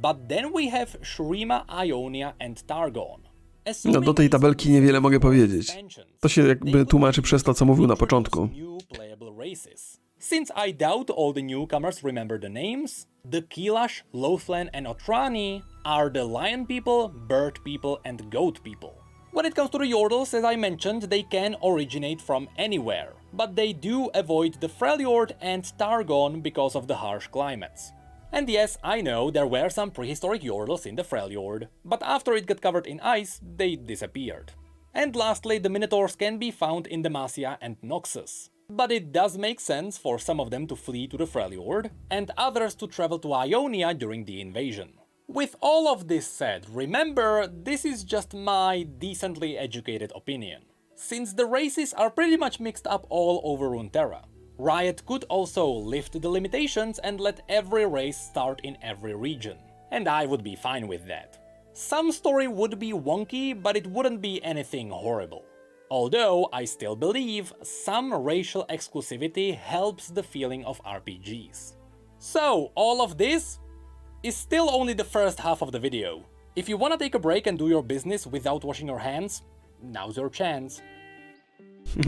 But then we have Shurima, Ionia and Targon. No do tej tabelki niewiele mogę powiedzieć. To się jakby tłumaczy przez to, co mówił na początku. Since I doubt all the newcomers remember the names, the Kilash, Lothlan and Otrani are the Lion People, Bird People and Goat People. When it comes to the Yordles, as I mentioned, they can originate from anywhere, but they do avoid the Freljord and Targon because of the harsh climates. And yes, I know there were some prehistoric Yordles in the Freljord, but after it got covered in ice, they disappeared. And lastly, the Minotaurs can be found in Demacia and Noxus. But it does make sense for some of them to flee to the Freljord, and others to travel to Ionia during the invasion. With all of this said, remember, this is just my decently educated opinion. Since the races are pretty much mixed up all over Runeterra, Riot could also lift the limitations and let every race start in every region. And I would be fine with that. Some story would be wonky, but it wouldn't be anything horrible. Although I still believe some racial exclusivity helps the feeling of RPGs. So, all of this is still only the first half of the video. If you wanna take a break and do your business without washing your hands, now's your chance.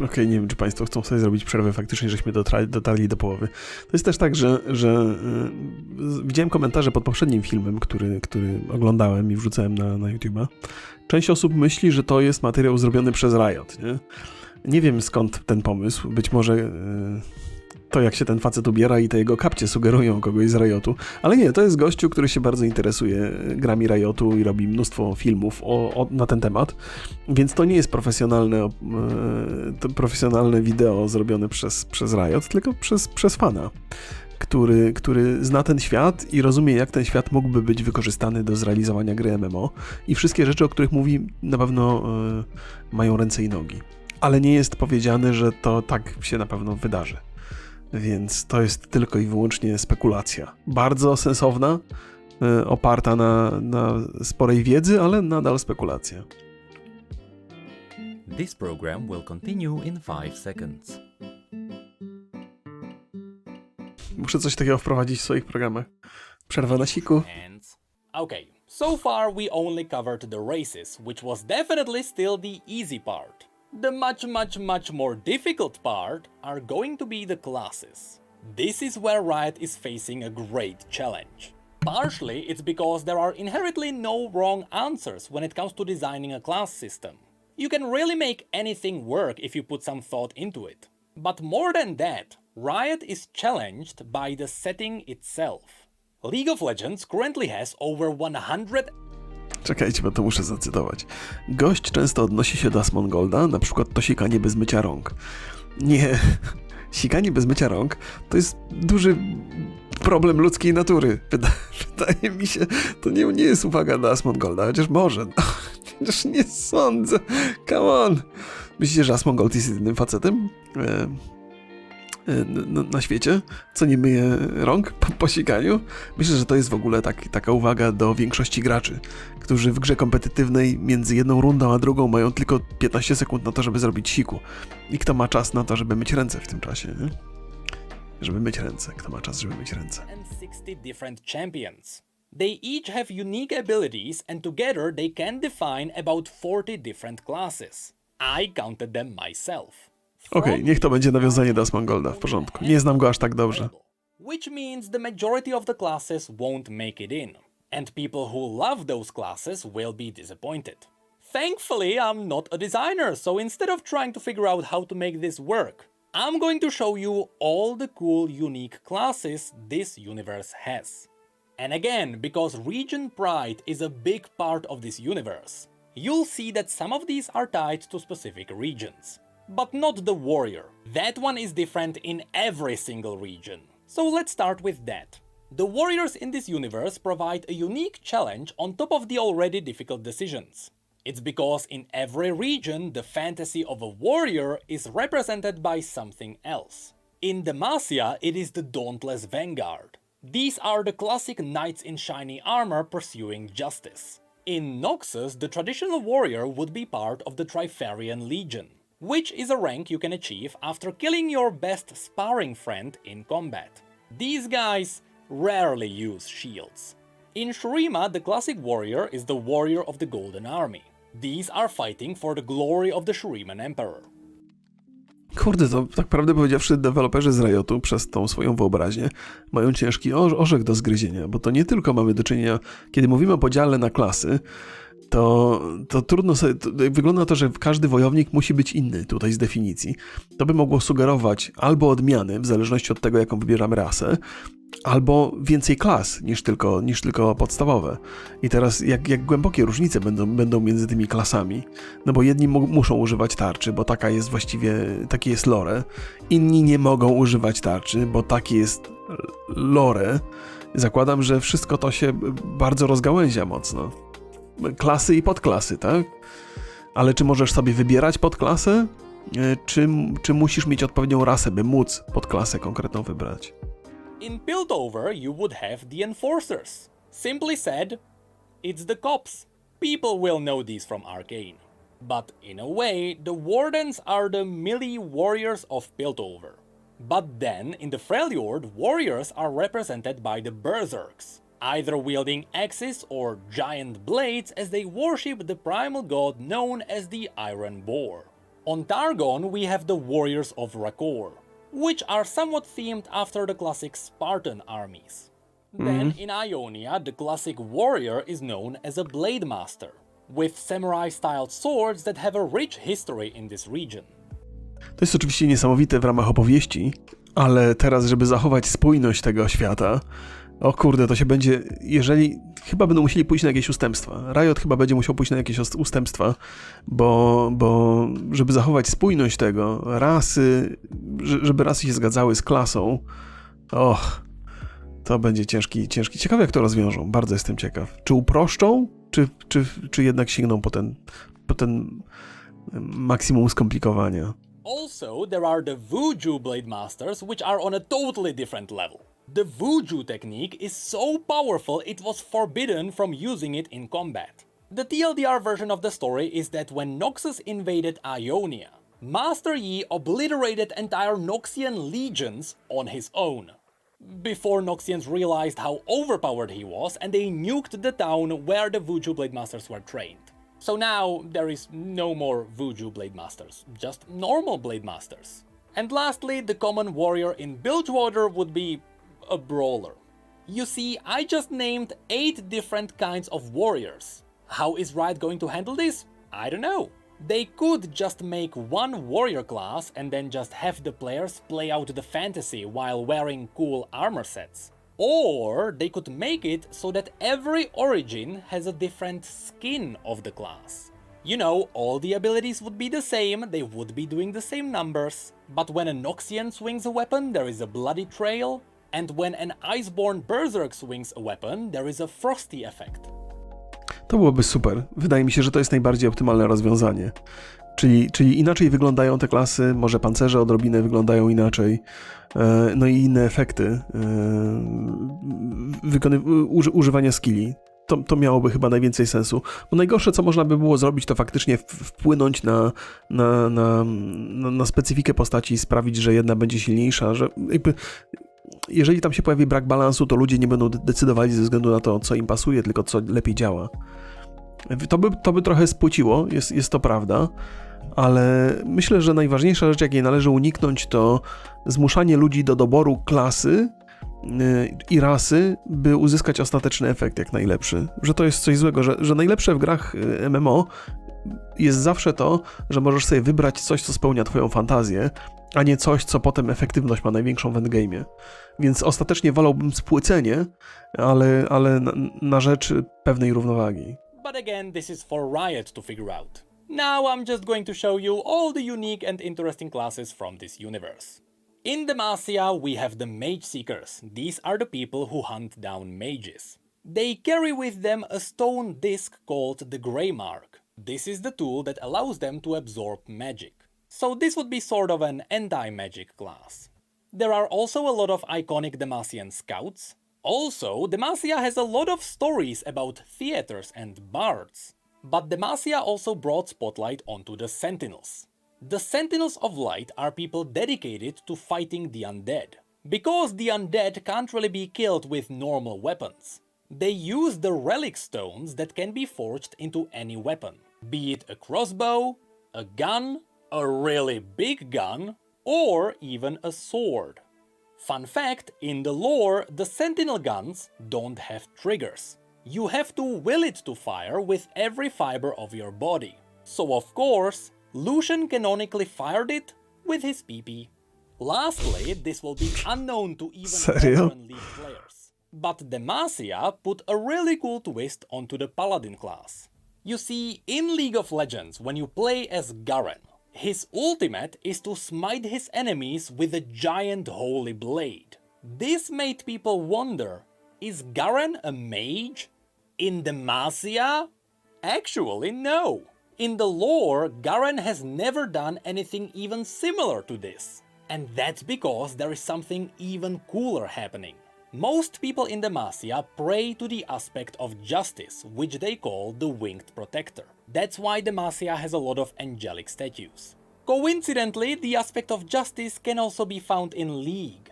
Okej, nie wiem, czy Państwo chcą sobie zrobić przerwę, faktycznie żeśmy dotarli do połowy. To jest też tak, że widziałem komentarze pod poprzednim filmem, który oglądałem i wrzucałem na YouTube'a. Część osób myśli, że to jest materiał zrobiony przez Riot, nie? Nie wiem skąd ten pomysł, być może to jak się ten facet ubiera i te jego kapcie sugerują kogoś z Riotu, ale nie, to jest gościu, który się bardzo interesuje grami Riotu i robi mnóstwo filmów na ten temat, więc to nie jest profesjonalne wideo zrobione przez Riot, tylko przez fana, który zna ten świat i rozumie, jak ten świat mógłby być wykorzystany do zrealizowania gry MMO i wszystkie rzeczy, o których mówi, na pewno mają ręce i nogi. Ale nie jest powiedziane, że to tak się na pewno wydarzy. Więc to jest tylko i wyłącznie spekulacja. Bardzo sensowna, oparta na sporej wiedzy, ale nadal spekulacja. This program will continue in 5 seconds. Muszę coś takiego wprowadzić w swoich programach. Przerwa na siku. Okay, so far we only covered the races, which was definitely still the easy part. The much more difficult part are going to be the classes. This is where Riot is facing a great challenge. Partially, it's because there are inherently no wrong answers when it comes to designing a class system. You can really make anything work if you put some thought into it. But more than that, Riot is challenged by the setting itself. League of Legends currently has over 100... Czekajcie, bo to muszę zacytować. Gość często odnosi się do Asmongolda, na przykład to sikanie bez mycia rąk. sikanie bez mycia rąk to jest duży problem ludzkiej natury. Wydaje mi się, to nie jest uwaga do Asmongolda, chociaż może. Chociaż nie sądzę. Come on. Myślicie, że Asmongold jest jedynym facetem na świecie, co nie myje rąk po sikaniu? Myślę, że to jest w ogóle taka uwaga do większości graczy, którzy w grze kompetytywnej między jedną rundą a drugą mają tylko 15 sekund na to, żeby zrobić siku. I kto ma czas na to, żeby myć ręce w tym czasie, nie? Żeby myć ręce. Kto ma czas, żeby myć ręce? And 60 different champions. They each have unique abilities and together they can define about 40 different classes. I counted them myself. Okej, niech to będzie nawiązanie do Asmongolda, w porządku. Nie znam go aż tak dobrze. Which means the majority of the classes won't make it in. And people who love those classes will be disappointed. Thankfully, I'm not a designer, so instead of trying to figure out how to make this work, I'm going to show you all the cool, unique classes this universe has. And again, because region pride is a big part of this universe, you'll see that some of these are tied to specific regions. But not the warrior. That one is different in every single region. So let's start with that. The warriors in this universe provide a unique challenge on top of the already difficult decisions. It's because in every region the fantasy of a warrior is represented by something else. In Demacia it is the Dauntless Vanguard. These are the classic knights in shiny armor pursuing justice. In Noxus the traditional warrior would be part of the Trifarian Legion, which is a rank you can achieve after killing your best sparring friend in combat. These guys rarely use shields. In Shurima, the classic warrior is the warrior of the Golden Army. These are fighting for the glory of the Shuriman Emperor. Kurde, to tak prawdę powiedziawszy, deweloperzy z Riotu przez tą swoją wyobraźnię mają ciężki orzech do zgryzienia, bo to nie tylko mamy do czynienia, kiedy mówimy o podziale na klasy, to trudno sobie, wygląda to, że każdy wojownik musi być inny tutaj z definicji. To by mogło sugerować albo odmiany, w zależności od tego, jaką wybieramy rasę, albo więcej klas niż tylko podstawowe. I teraz jak głębokie różnice będą między tymi klasami, no bo jedni muszą używać tarczy, bo takie jest lore, inni nie mogą używać tarczy, bo takie jest lore. Zakładam, że wszystko to się bardzo rozgałęzia mocno. Klasy i podklasy, tak? Ale czy możesz sobie wybierać podklasę? Czy musisz mieć odpowiednią rasę, by móc podklasę konkretną wybrać? In Piltover, you would have the Enforcers. Simply said, it's the cops. People will know these from Arcane. But in a way, the Wardens are the melee warriors of Piltover. But then, in the Freljord, warriors are represented by the Berserks, either wielding axes or giant blades as they worship the primal god known as the Iron Boar. On Targon, we have the Warriors of Rakor, which are somewhat themed after the classic Spartan armies. Then in Ionia, the classic warrior is known as a Blade Master, with samurai-styled swords that have a rich history in this region. To jest oczywiście niesamowite w ramach opowieści, ale teraz, żeby zachować spójność tego świata, o kurde, to się będzie, chyba będą musieli pójść na jakieś ustępstwa. Riot chyba będzie musiał pójść na jakieś ustępstwa, bo żeby zachować spójność tego, rasy, żeby rasy się zgadzały z klasą, to będzie ciężki. Ciekawe, jak to rozwiążą. Bardzo jestem ciekaw. Czy uproszczą, czy jednak sięgną po ten maksimum skomplikowania? Also, there are the Vuju Blade Masters, which are on a totally different level. The Vuju technique is so powerful it was forbidden from using it in combat. The TLDR version of the story is that when Noxus invaded Ionia, Master Yi obliterated entire Noxian legions on his own, before Noxians realized how overpowered he was and they nuked the town where the Vuju Blade Masters were trained. So now there is no more Vuju Blade Masters, just normal Blade Masters. And lastly, the common warrior in Bilgewater would be a brawler. You see, I just named 8 different kinds of warriors. How is Riot going to handle this? I don't know. They could just make one warrior class and then just have the players play out the fantasy while wearing cool armor sets. Or they could make it so that every origin has a different skin of the class. You know, all the abilities would be the same, they would be doing the same numbers, but when a Noxian swings a weapon, there is a bloody trail, and when an Iceborne Berserk swings a weapon, there is a frosty effect. To byłoby super. Wydaje mi się, że to jest najbardziej optymalne rozwiązanie. Czyli inaczej wyglądają te klasy, może pancerze odrobinę wyglądają inaczej, no i inne efekty używania skilli. To miałoby chyba najwięcej sensu. Bo najgorsze, co można by było zrobić, to faktycznie wpłynąć na specyfikę postaci i sprawić, że jedna będzie silniejsza, że jakby jeżeli tam się pojawi brak balansu, to ludzie nie będą decydowali ze względu na to, co im pasuje, tylko co lepiej działa. To by trochę spłyciło, jest to prawda, ale myślę, że najważniejsza rzecz, jakiej należy uniknąć, to zmuszanie ludzi do doboru klasy i rasy, by uzyskać ostateczny efekt jak najlepszy. Że to jest coś złego, że najlepsze w grach MMO jest zawsze to, że możesz sobie wybrać coś, co spełnia twoją fantazję, a nie coś, co potem efektywność ma największą w endgame'ie. Więc ostatecznie wolałbym spłycenie, ale na rzecz pewnej równowagi. But again, this is for Riot to figure out. Now I'm just going to show you all the unique and interesting classes from this universe. In Demacia, we have the Mage Seekers. These are the people who hunt down mages. They carry with them a stone disc called the Grey Mark. This is the tool that allows them to absorb magic. So this would be sort of an anti-magic class. There are also a lot of iconic Demacian scouts. Also, Demacia has a lot of stories about theaters and bards. But Demacia also brought spotlight onto the Sentinels. The Sentinels of Light are people dedicated to fighting the undead. Because the undead can't really be killed with normal weapons. They use the relic stones that can be forged into any weapon. Be it a crossbow, a gun, a really big gun, or even a sword. Fun fact, in the lore, the Sentinel guns don't have triggers. You have to will it to fire with every fiber of your body. So of course, Lucian canonically fired it with his PP. Lastly, this will be unknown to even veteran League players. But Demacia put a really cool twist onto the Paladin class. You see, in League of Legends, when you play as Garen, his ultimate is to smite his enemies with a giant holy blade. This made people wonder, is Garen a mage? In Demacia? Actually, no. In the lore, Garen has never done anything even similar to this. And that's because there is something even cooler happening. Most people in Demacia pray to the aspect of justice, which they call the Winged Protector. That's why Demacia has a lot of angelic statues. Coincidentally, the aspect of justice can also be found in League,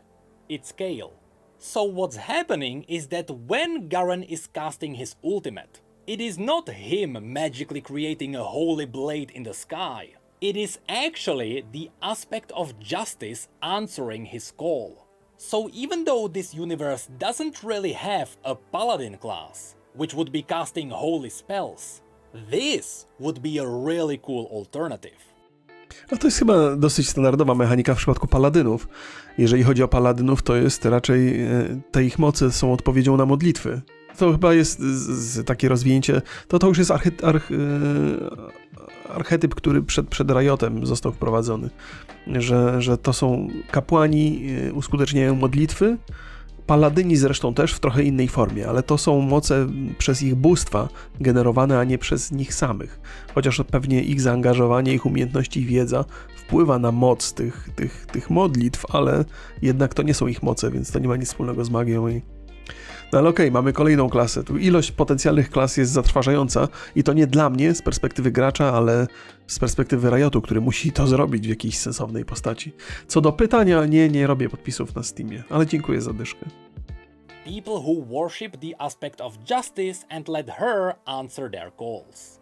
its scale. So what's happening is that when Garen is casting his ultimate, it is not him magically creating a holy blade in the sky. It is actually the aspect of justice answering his call. So even though this universe doesn't really have a paladin class, which would be casting holy spells, this would be a really cool alternative. No to jest chyba dosyć standardowa mechanika w przypadku paladynów. Jeżeli chodzi o paladynów, to jest raczej te ich moce są odpowiedzią na modlitwy. To chyba jest takie rozwinięcie, to już jest archetyp, który przed Riotem został wprowadzony, że to są kapłani, uskuteczniają modlitwy, paladyni zresztą też w trochę innej formie, ale to są moce przez ich bóstwa generowane, a nie przez nich samych. Chociaż pewnie ich zaangażowanie, ich umiejętności i wiedza wpływa na moc tych modlitw, ale jednak to nie są ich moce, więc to nie ma nic wspólnego z magią. No ale okej, mamy kolejną klasę. Tu ilość potencjalnych klas jest zatrważająca i to nie dla mnie z perspektywy gracza, ale z perspektywy Riotu, który musi to zrobić w jakiejś sensownej postaci. Co do pytania, nie robię podpisów na Steamie, ale dziękuję za dyszkę. People who worship the aspect of justice and let her answer their calls.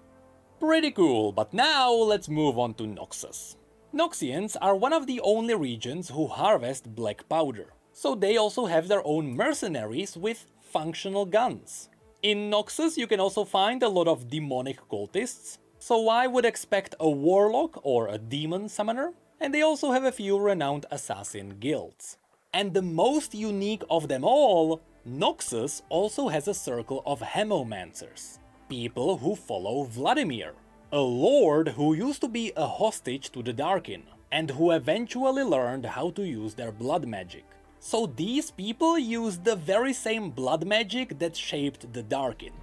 Pretty cool, but now let's move on to Noxus. Noxians are one of the only regions who harvest black powder, so they also have their own mercenaries with functional guns. In Noxus you can also find a lot of demonic cultists, so I would expect a warlock or a demon summoner, and they also have a few renowned assassin guilds. And the most unique of them all, Noxus also has a circle of hemomancers, people who follow Vladimir. A lord who used to be a hostage to the Darkin, and who eventually learned how to use their blood magic. So these people used the very same blood magic that shaped the Darkin.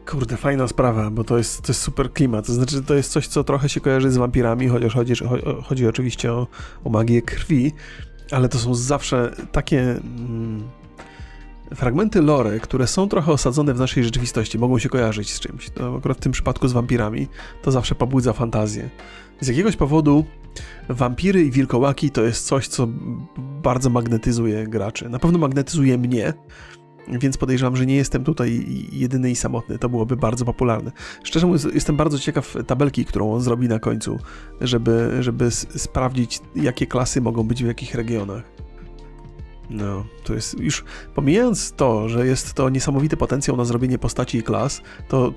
Kurde, fajna sprawa, bo to jest super klimat. To znaczy, to jest coś, co trochę się kojarzy z wampirami, chociaż chodzi oczywiście o magię krwi, ale to są zawsze takie fragmenty lore, które są trochę osadzone w naszej rzeczywistości, mogą się kojarzyć z czymś. To akurat w tym przypadku z wampirami to zawsze pobudza fantazję. Z jakiegoś powodu wampiry i wilkołaki to jest coś, co bardzo magnetyzuje graczy. Na pewno magnetyzuje mnie, więc podejrzewam, że nie jestem tutaj jedyny i samotny. To byłoby bardzo popularne. Szczerze mówiąc, jestem bardzo ciekaw tabelki, którą on zrobi na końcu, żeby sprawdzić, jakie klasy mogą być w jakich regionach. No, to jest już, pomijając to, że jest to niesamowity potencjał na zrobienie postaci i klas,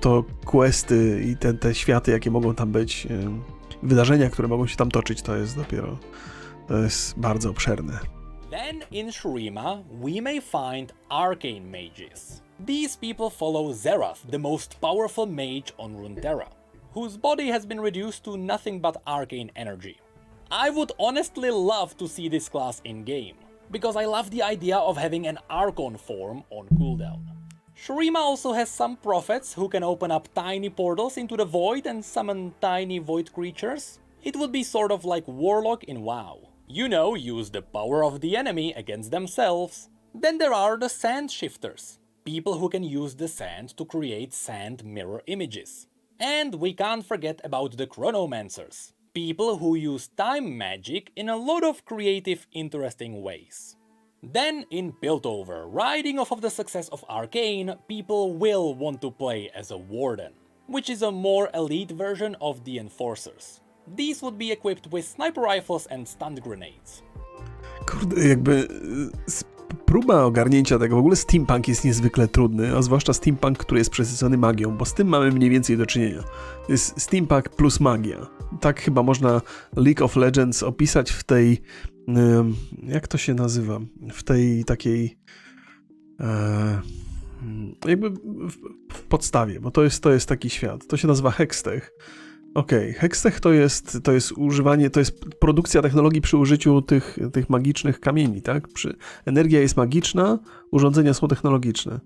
to questy i te światy, jakie mogą tam być, wydarzenia, które mogą się tam toczyć, to jest bardzo obszerne. Then in Shurima, we may find arcane mages. These people follow Zerath, the most powerful mage on Runeterra, whose body has been reduced to nothing but arcane energy. I would honestly love to see this class in-game, because I love the idea of having an Archon form on cooldown. Shurima also has some prophets who can open up tiny portals into the void and summon tiny void creatures. It would be sort of like Warlock in WoW. You know, use the power of the enemy against themselves. Then there are the Sand Shifters, people who can use the sand to create sand mirror images. And we can't forget about the Chronomancers, people who use time magic in a lot of creative, interesting ways. Then in Piltover, riding off of the success of Arcane, people will want to play as a Warden, which is a more elite version of the Enforcers. These would be equipped with sniper rifles and stun grenades. Kurde, jakby próba ogarnięcia tego, w ogóle steampunk jest niezwykle trudny, a zwłaszcza steampunk, który jest przesycony magią, bo z tym mamy mniej więcej do czynienia. To jest steampunk plus magia. Tak chyba można League of Legends opisać w tej, jak to się nazywa, w tej takiej jakby w podstawie, bo to jest taki świat. To się nazywa Hextech. Okej, Hextech to jest używanie, to jest produkcja technologii przy użyciu tych magicznych kamieni, tak? Energia jest magiczna, urządzenia są technologiczne.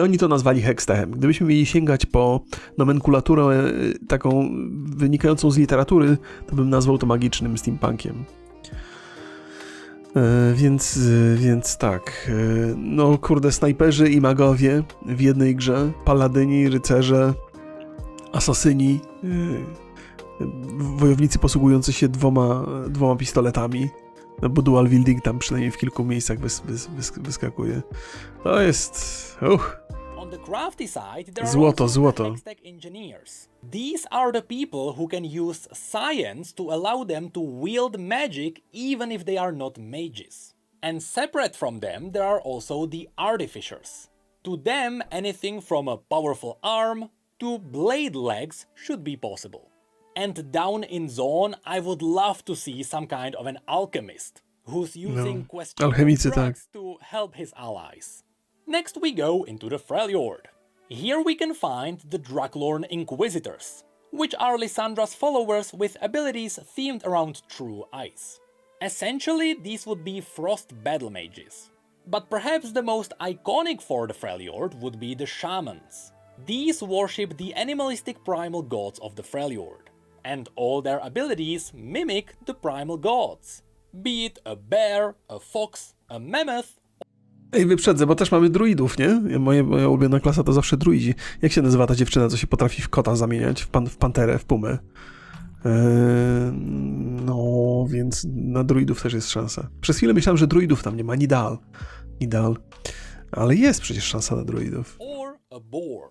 Oni to nazwali Hextechem. Gdybyśmy mieli sięgać po nomenklaturę taką wynikającą z literatury, to bym nazwał to magicznym steampunkiem. Więc tak, no kurde, snajperzy i magowie w jednej grze, paladyni, rycerze, asasyni, wojownicy posługujący się dwoma pistoletami, no bo dual wielding tam przynajmniej w kilku miejscach wyskakuje. To jest... On the crafty side, there are Złoto, also złoto. the Hextech engineers. These are the people who can use science to allow them to wield magic even if they are not mages. And separate from them, there are also the artificers. To them, anything from a powerful arm to blade legs should be possible. And down in Zone, I would love to see some kind of an alchemist who's using questionable alchemicy, tak. drugs to help his allies. Next we go into the Freljord. Here we can find the Draklorn Inquisitors, which are Lysandra's followers with abilities themed around true ice. Essentially, these would be frost battle mages. But perhaps the most iconic for the Freljord would be the Shamans. These worship the animalistic primal gods of the Freljord, and all their abilities mimic the primal gods, be it a bear, a fox, a mammoth. Ej, wyprzedzę, bo też mamy druidów, nie? Moja ulubiona klasa to zawsze druidzi. Jak się nazywa ta dziewczyna, co się potrafi w kota zamieniać, w panterę, w pumę? No, więc na druidów też jest szansa. Przez chwilę myślałem, że druidów tam nie ma, Nidal. Ale jest przecież szansa na druidów. Or a boar.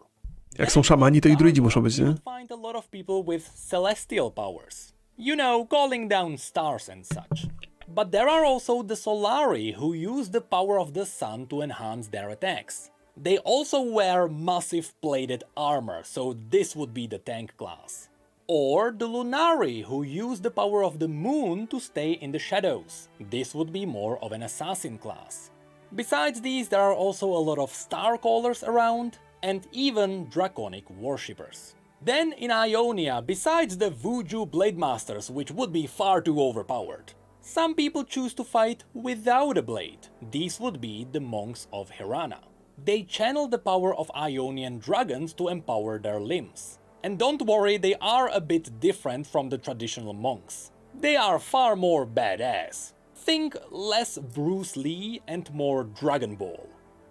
Jak są szamani, to i druidzi muszą być, nie? Find a lot of people with celestial powers. You know, calling down stars and such. But there are also the Solari who use the power of the sun to enhance their attacks. They also wear massive plated armor, so this would be the tank class. Or the Lunari who use the power of the moon to stay in the shadows. This would be more of an assassin class. Besides these, there are also a lot of star callers around, and even draconic worshippers. Then in Ionia, besides the Vuju Blade Masters, which would be far too overpowered, some people choose to fight without a blade. These would be the monks of Hirana. They channel the power of Ionian dragons to empower their limbs. And don't worry, they are a bit different from the traditional monks. They are far more badass. Think less Bruce Lee and more Dragon Ball.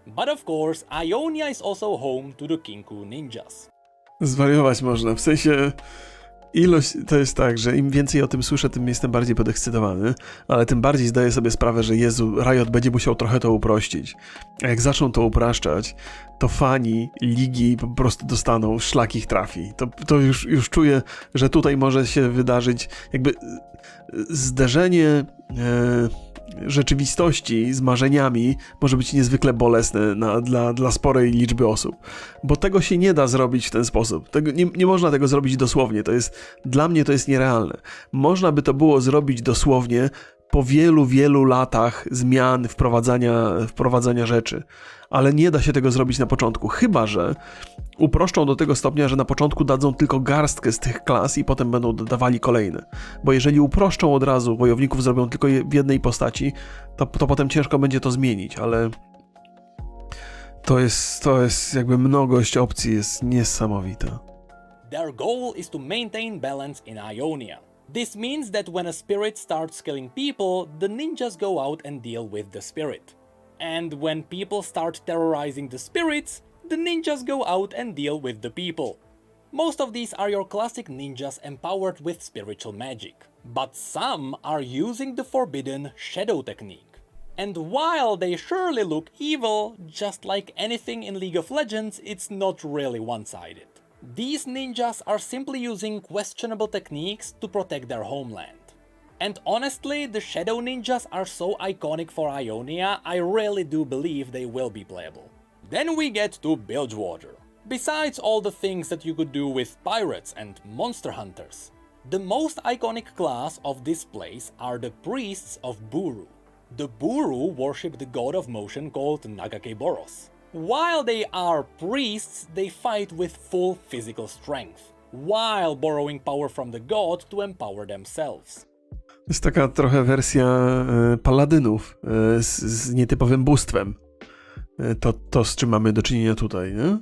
But of course, Ionia is also home to the Kinku ninjas. Zwariować można, w sensie ilość to jest tak, że im więcej o tym słyszę, tym jestem bardziej podekscytowany, ale tym bardziej zdaję sobie sprawę, że Jezu, Riot będzie musiał trochę to uprościć. A jak zaczną to upraszczać, to fani ligi po prostu dostaną, szlak ich trafi. To już czuję, że tutaj może się wydarzyć jakby zderzenie rzeczywistości z marzeniami może być niezwykle bolesne dla sporej liczby osób, bo tego się nie da zrobić w ten sposób. Nie można tego zrobić dosłownie, dla mnie to jest nierealne. Można by to było zrobić dosłownie po wielu latach zmian, wprowadzania rzeczy, ale nie da się tego zrobić na początku, chyba że uproszczą do tego stopnia, że na początku dadzą tylko garstkę z tych klas i potem będą dodawali kolejne. Bo jeżeli uproszczą od razu, wojowników zrobią tylko w jednej postaci, to potem ciężko będzie to zmienić, ale to jest jakby mnogość opcji jest niesamowita. Their goal is to maintain balance in Ionia. This means that when a spirit starts killing people, the ninjas go out and deal with the spirit. And when people start terrorizing the spirits, the ninjas go out and deal with the people. Most of these are your classic ninjas empowered with spiritual magic, but some are using the forbidden shadow technique. And while they surely look evil, just like anything in League of Legends, it's not really one-sided. These ninjas are simply using questionable techniques to protect their homeland. And honestly, the Shadow Ninjas are so iconic for Ionia, I really do believe they will be playable. Then we get to Bilgewater. Besides all the things that you could do with pirates and monster hunters, the most iconic class of this place are the Priests of Buru. The Buru worship the god of motion called Nagakeboros. While they are priests, they fight with full physical strength, while borrowing power from the god to empower themselves. Jest taka trochę wersja paladynów z nietypowym bóstwem. To z czym mamy do czynienia tutaj, nie?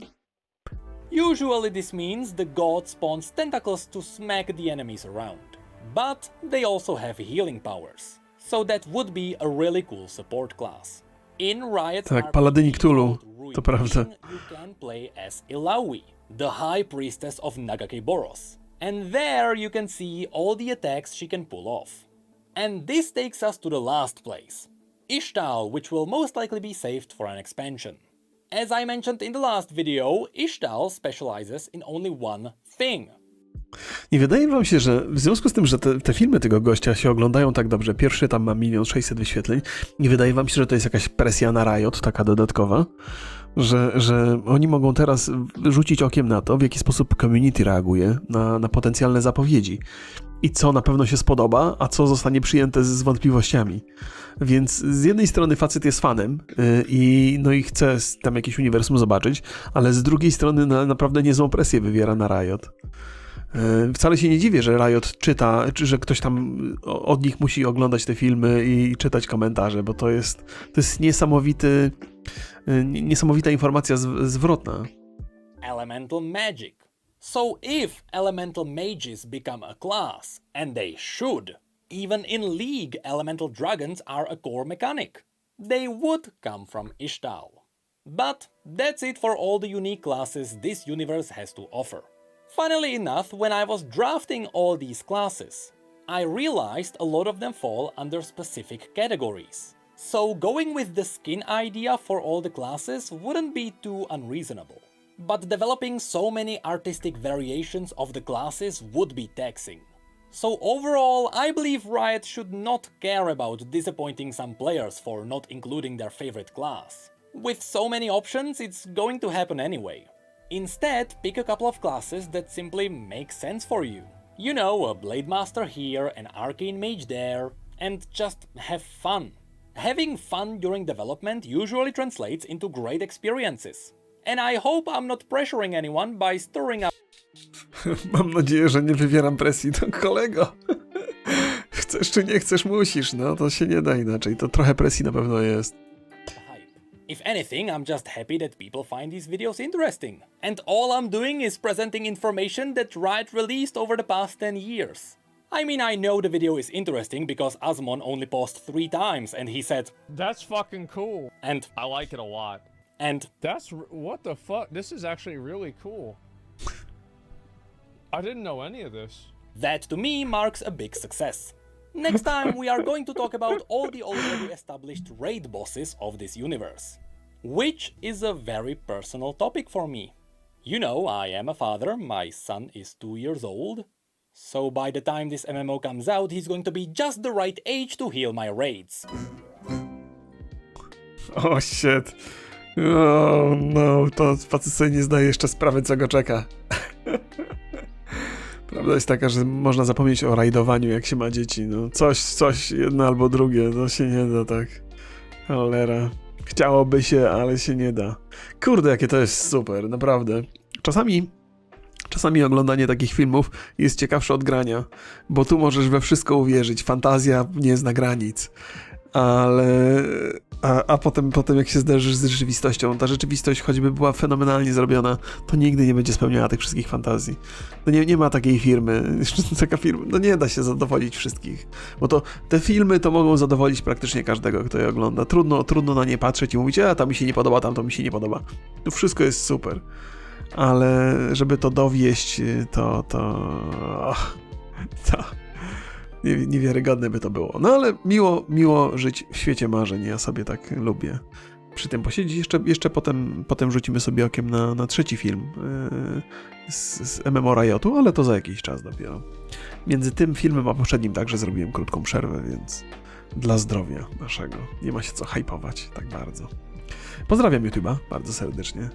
Usually this means the god spawns tentacles to smack the enemies around, but they also have healing powers, so that would be a really cool support class. In Riot's Tak, Paladyni Cthulhu, RPG to prawda. you can play as Illaoi, the high priestess of Nagakeboros, and there you can see all the attacks she can pull off. And this takes us to the last place, Ishtal, which will most likely be saved for an expansion. As I mentioned in the last video, Ishtal specializes in only one thing. Nie wydaje wam się, że w związku z tym, że te filmy tego gościa się oglądają tak dobrze, pierwszy tam ma 1 600 000 wyświetleń, nie wydaje wam się, że to jest jakaś presja na Riot, taka dodatkowa? Że oni mogą teraz rzucić okiem na to, w jaki sposób community reaguje na potencjalne zapowiedzi. I co na pewno się spodoba, a co zostanie przyjęte z wątpliwościami. Więc z jednej strony facet jest fanem i chce tam jakieś uniwersum zobaczyć, ale z drugiej strony naprawdę niezłą presję wywiera na Riot. Wcale się nie dziwię, że Riot czyta, czy że ktoś tam od nich musi oglądać te filmy i czytać komentarze, bo to jest niesamowita informacja zwrotna. Elemental Magic. So if Elemental Mages become a class, and they should, even in League Elemental Dragons are a core mechanic, they would come from Ishtal. But that's it for all the unique classes this universe has to offer. Funnily enough, when I was drafting all these classes, I realized a lot of them fall under specific categories. So going with the skin idea for all the classes wouldn't be too unreasonable. But developing so many artistic variations of the classes would be taxing. So overall, I believe Riot should not care about disappointing some players for not including their favorite class. With so many options, it's going to happen anyway. Instead, pick a couple of classes that simply make sense for you. You know, a Blade Master here, an Arcane Mage there, and just have fun. Having fun during development usually translates into great experiences. And I hope I'm not pressuring anyone by stirring up Mam nadzieję, że nie wywieram presji, to kolego. Chcesz czy nie chcesz, musisz, no to się nie da inaczej. To trochę presji na pewno jest. hype. If anything, I'm just happy that people find these videos interesting. And all I'm doing is presenting information that Riot released over the past 10 years. I mean, I know the video is interesting because Asmon only paused 3 times and he said, That's fucking cool. and, I like it a lot. and, What the fuck? This is actually really cool. I didn't know any of this. that to me marks a big success. Next time we are going to talk about all the already established raid bosses of this universe, which is a very personal topic for me. You know, I am a father, my son is 2 years old, so by the time this MMO comes out, he's going to be just the right age to heal my raids. O shit. O no, to facet sobie nie zdaje jeszcze sprawy, co go czeka. Prawda jest taka, że można zapomnieć o rajdowaniu, jak się ma dzieci. No, coś, jedno albo drugie, to się nie da tak. Cholera. Chciałoby się, ale się nie da. Kurde, jakie to jest super, naprawdę. Czasami oglądanie takich filmów jest ciekawsze od grania, bo tu możesz we wszystko uwierzyć. Fantazja nie zna granic. A potem jak się zderzysz z rzeczywistością, ta rzeczywistość choćby była fenomenalnie zrobiona, to nigdy nie będzie spełniała tych wszystkich fantazji. No nie ma takiej firmy, taka firma, no nie da się zadowolić wszystkich, bo to te filmy to mogą zadowolić praktycznie każdego, kto je ogląda. Trudno na nie patrzeć i mówić, a to mi się nie podoba, tamto mi się nie podoba. To wszystko jest super, ale żeby to dowieść, to niewiarygodne by to było. No ale miło żyć w świecie marzeń. Ja sobie tak lubię przy tym posiedzieć. Jeszcze potem rzucimy sobie okiem na trzeci film z MMO RIOTu, ale to za jakiś czas dopiero. Między tym filmem a poprzednim także zrobiłem krótką przerwę, więc dla zdrowia naszego nie ma się co hypować tak bardzo. Pozdrawiam YouTube'a bardzo serdecznie.